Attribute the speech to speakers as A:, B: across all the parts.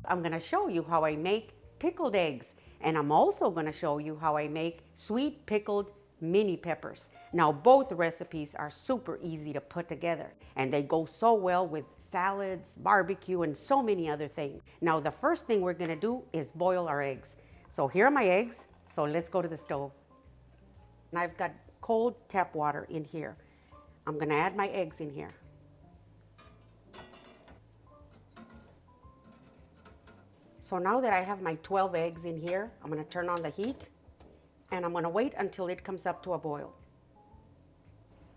A: I'm going to show you how I make pickled eggs, and I'm also going to show you how I make sweet pickled mini peppers. Now both recipes are super easy to put together, and they go so well with salads, barbecue, and so many other things. Now the first thing we're going to do is boil our eggs. So here are my eggs, so let's go to the stove. And I've got cold tap water in here. I'm going to add my eggs in here. So now that I have my 12 eggs in here, I'm going to turn on the heat and I'm going to wait until it comes up to a boil.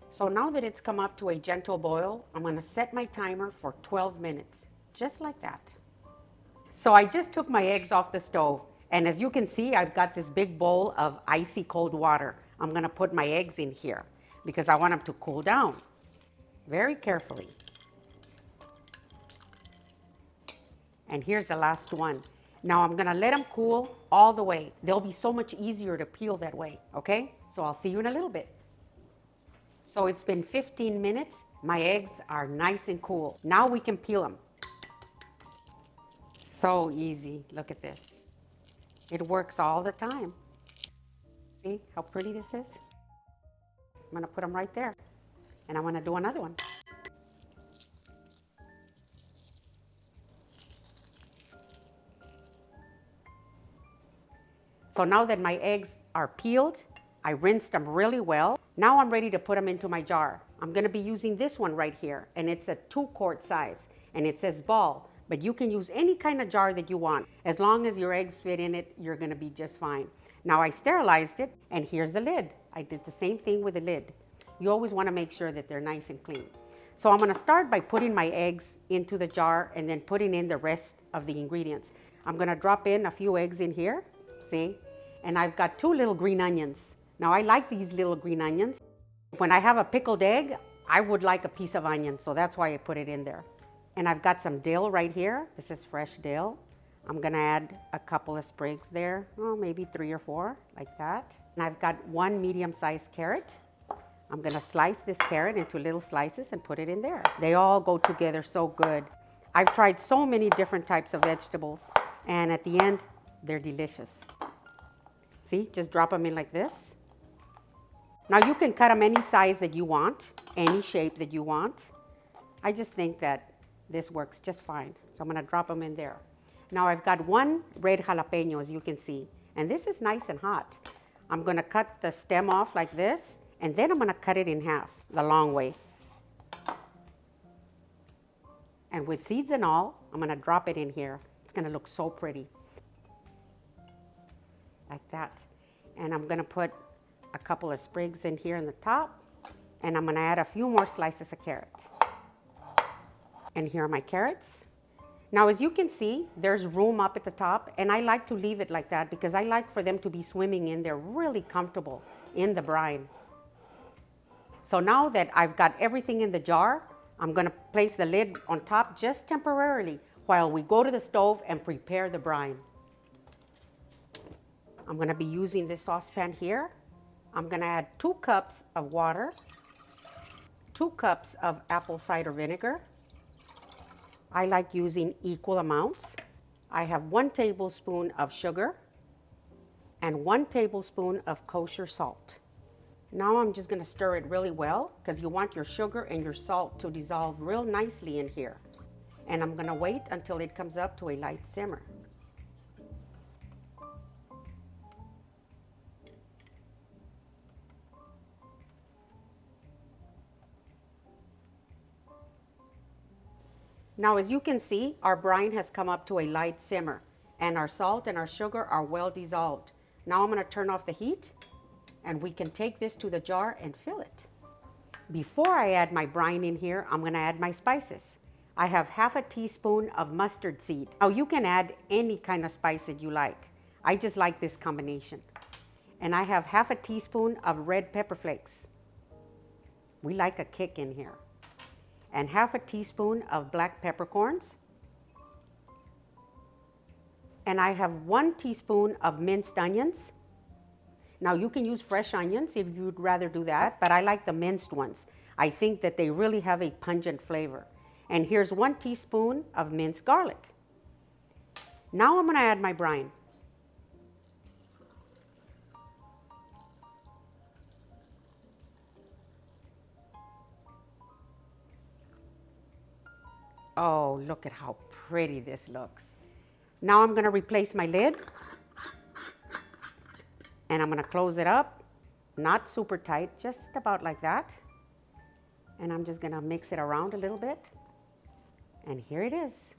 A: So now that it's come up to a gentle boil, I'm going to set my timer for 12 minutes, just like that. So I just took my eggs off the stove, and as you can see, I've got this big bowl of icy cold water. I'm going to put my eggs in here because I want them to cool down very carefully. And here's the last one. Now I'm gonna let them cool all the way. They'll be so much easier to peel that way, okay? So I'll see you in a little bit. So it's been 15 minutes. My eggs are nice and cool. Now we can peel them. So easy, look at this. It works all the time. See how pretty this is? I'm gonna put them right there. And I'm gonna do another one. So now that my eggs are peeled, I rinsed them really well. Now I'm ready to put them into my jar. I'm gonna be using this one right here, and it's a 2-quart size, and it says ball, but you can use any kind of jar that you want. As long as your eggs fit in it, you're gonna be just fine. Now I sterilized it, and here's the lid. I did the same thing with the lid. You always wanna make sure that they're nice and clean. So I'm gonna start by putting my eggs into the jar and then putting in the rest of the ingredients. I'm gonna drop in a few eggs in here, see? And I've got 2 little green onions. Now I like these little green onions. When I have a pickled egg, I would like a piece of onion, so that's why I put it in there. And I've got some dill right here. This is fresh dill. I'm gonna add a couple of sprigs there, maybe 3 or 4, like that. And I've got 1 medium-sized carrot. I'm gonna slice this carrot into little slices and put it in there. They all go together so good. I've tried so many different types of vegetables, and at the end, they're delicious. See, just drop them in like this. Now you can cut them any size that you want, any shape that you want. I just think that this works just fine. So I'm gonna drop them in there. Now I've got 1 red jalapeno, as you can see, and this is nice and hot. I'm gonna cut the stem off like this, and then I'm gonna cut it in half, the long way. And with seeds and all, I'm gonna drop it in here. It's gonna look so pretty. Like that. And I'm gonna put a couple of sprigs in here in the top, and I'm gonna add a few more slices of carrot. And here are my carrots. Now as you can see, there's room up at the top, and I like to leave it like that because I like for them to be swimming in there really comfortable in the brine. So now that I've got everything in the jar, I'm gonna place the lid on top just temporarily while we go to the stove and prepare the brine. I'm going to be using this saucepan here. I'm going to add 2 cups of water, 2 cups of apple cider vinegar. I like using equal amounts. I have 1 tablespoon of sugar and 1 tablespoon of kosher salt. Now I'm just going to stir it really well because you want your sugar and your salt to dissolve real nicely in here. And I'm going to wait until it comes up to a light simmer. Now as you can see, our brine has come up to a light simmer, and our salt and our sugar are well dissolved. Now I'm going to turn off the heat, and we can take this to the jar and fill it. Before I add my brine in here, I'm going to add my spices. I have half a teaspoon of mustard seed. Now you can add any kind of spice that you like. I just like this combination. And I have half a teaspoon of red pepper flakes. We like a kick in here. And half a teaspoon of black peppercorns. And I have 1 teaspoon of minced onions. Now you can use fresh onions if you'd rather do that, but I like the minced ones. I think that they really have a pungent flavor. And here's 1 teaspoon of minced garlic. Now I'm gonna add my brine. Oh, look at how pretty this looks. Now I'm gonna replace my lid and I'm gonna close it up, not super tight, just about like that. And I'm just gonna mix it around a little bit. And here it is.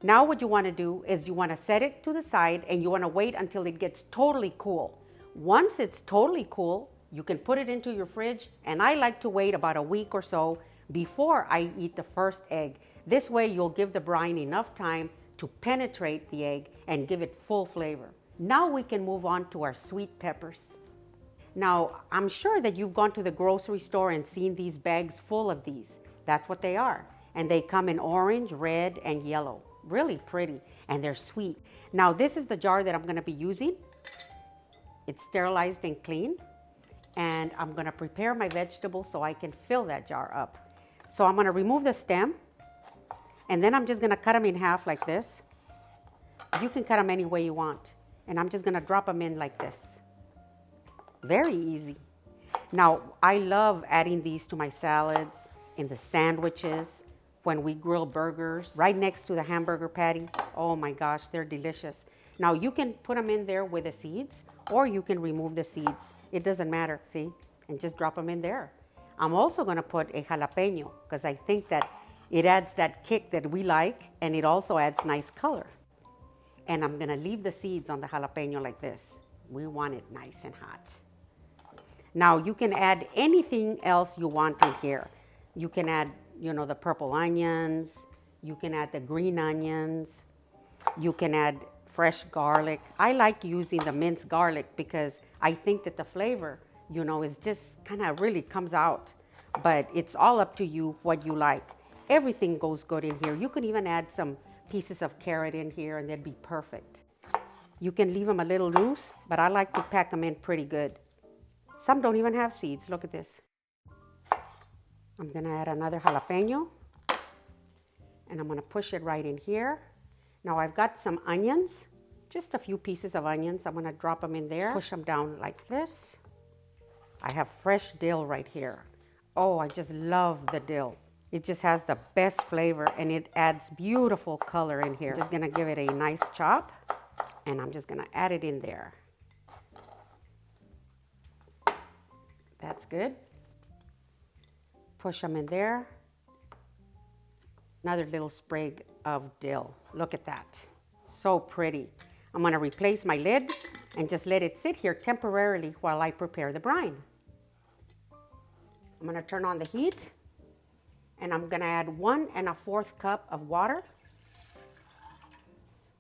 A: Now what you wanna do is you wanna set it to the side and you wanna wait until it gets totally cool. Once it's totally cool, you can put it into your fridge, and I like to wait about a week or so before I eat the first egg. This way you'll give the brine enough time to penetrate the egg and give it full flavor. Now we can move on to our sweet peppers. Now, I'm sure that you've gone to the grocery store and seen these bags full of these. That's what they are. And they come in orange, red, and yellow. Really pretty, and they're sweet. Now, this is the jar that I'm gonna be using. It's sterilized and clean. And I'm gonna prepare my vegetables so I can fill that jar up. So I'm gonna remove the stem, and then I'm just gonna cut them in half like this. You can cut them any way you want. And I'm just gonna drop them in like this. Very easy. Now, I love adding these to my salads, in the sandwiches, when we grill burgers, right next to the hamburger patty. Oh my gosh, they're delicious. Now, you can put them in there with the seeds, or you can remove the seeds. It doesn't matter, see? And just drop them in there. I'm also gonna put a jalapeno, because I think that it adds that kick that we like, and it also adds nice color. And I'm gonna leave the seeds on the jalapeno like this. We want it nice and hot. Now you can add anything else you want in here. You can add, the purple onions. You can add the green onions. You can add fresh garlic. I like using the minced garlic because I think that the flavor, is just kind of really comes out. But it's all up to you what you like. Everything goes good in here. You can even add some pieces of carrot in here and they'd be perfect. You can leave them a little loose, but I like to pack them in pretty good. Some don't even have seeds. Look at this. I'm gonna add another jalapeno and I'm gonna push it right in here. Now I've got some onions, just a few pieces of onions. I'm gonna drop them in there, push them down like this. I have fresh dill right here. Oh, I just love the dill. It just has the best flavor and it adds beautiful color in here. I'm just gonna give it a nice chop and I'm just gonna add it in there. That's good. Push them in there. Another little sprig of dill. Look at that. So pretty. I'm gonna replace my lid and just let it sit here temporarily while I prepare the brine. I'm gonna turn on the heat and I'm gonna add 1 1/4 cup of water,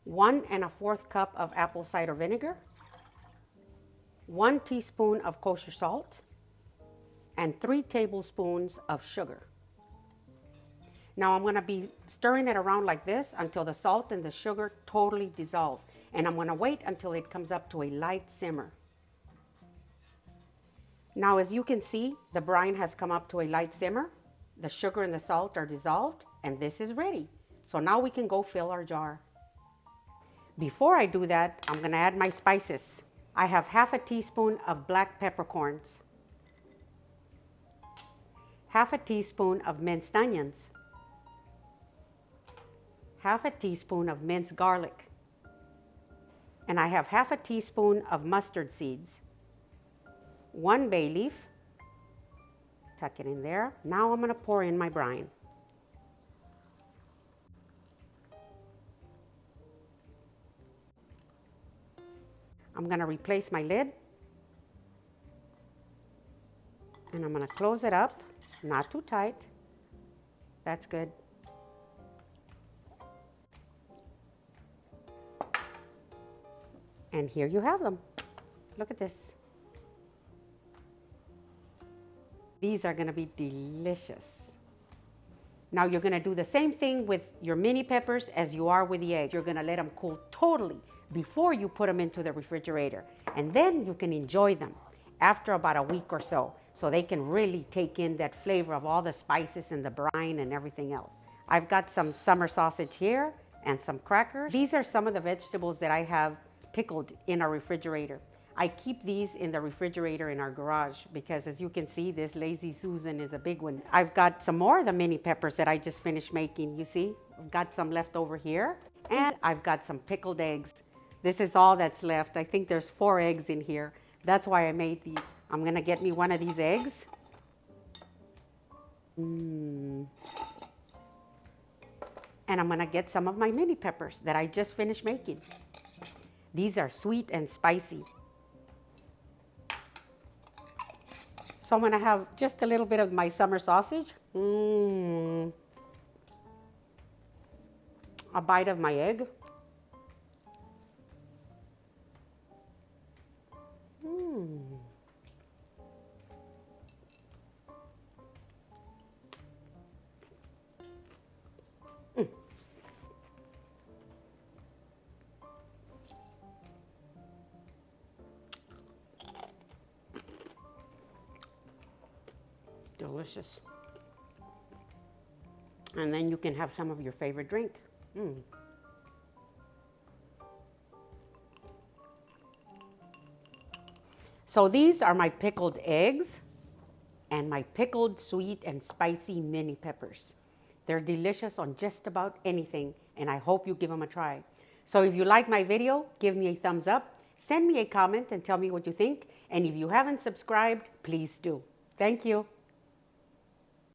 A: 1 1/4 cup of apple cider vinegar, 1 teaspoon of kosher salt, and 3 tablespoons of sugar. Now I'm gonna be stirring it around like this until the salt and the sugar totally dissolve. And I'm gonna wait until it comes up to a light simmer. Now as you can see, the brine has come up to a light simmer. The sugar and the salt are dissolved and this is ready. So now we can go fill our jar. Before I do that, I'm gonna add my spices. I have 1/2 teaspoon of black peppercorns, 1/2 teaspoon of minced onions, 1/2 teaspoon of minced garlic, and I have 1/2 teaspoon of mustard seeds, 1 bay leaf, tuck it in there. Now I'm gonna pour in my brine. I'm gonna replace my lid and I'm gonna close it up. Not too tight. That's good. And here you have them. Look at this. These are gonna be delicious. Now you're gonna do the same thing with your mini peppers as you are with the eggs. You're gonna let them cool totally before you put them into the refrigerator. And then you can enjoy them after about a week or so they can really take in that flavor of all the spices and the brine and everything else. I've got some summer sausage here and some crackers. These are some of the vegetables that I have pickled in our refrigerator. I keep these in the refrigerator in our garage because, as you can see, this Lazy Susan is a big one. I've got some more of the mini peppers that I just finished making. You see, I've got some left over here, and I've got some pickled eggs. This is all that's left. I think there's 4 eggs in here. That's why I made these. I'm gonna get me one of these eggs. And I'm gonna get some of my mini peppers that I just finished making. These are sweet and spicy. So I'm gonna have just a little bit of my summer sausage. A bite of my egg. Delicious. And then you can have some of your favorite drink. So these are my pickled eggs and my pickled sweet and spicy mini peppers. They're delicious on just about anything, and I hope you give them a try. So if you like my video, give me a thumbs up, send me a comment and tell me what you think. And if you haven't subscribed, please do. Thank you.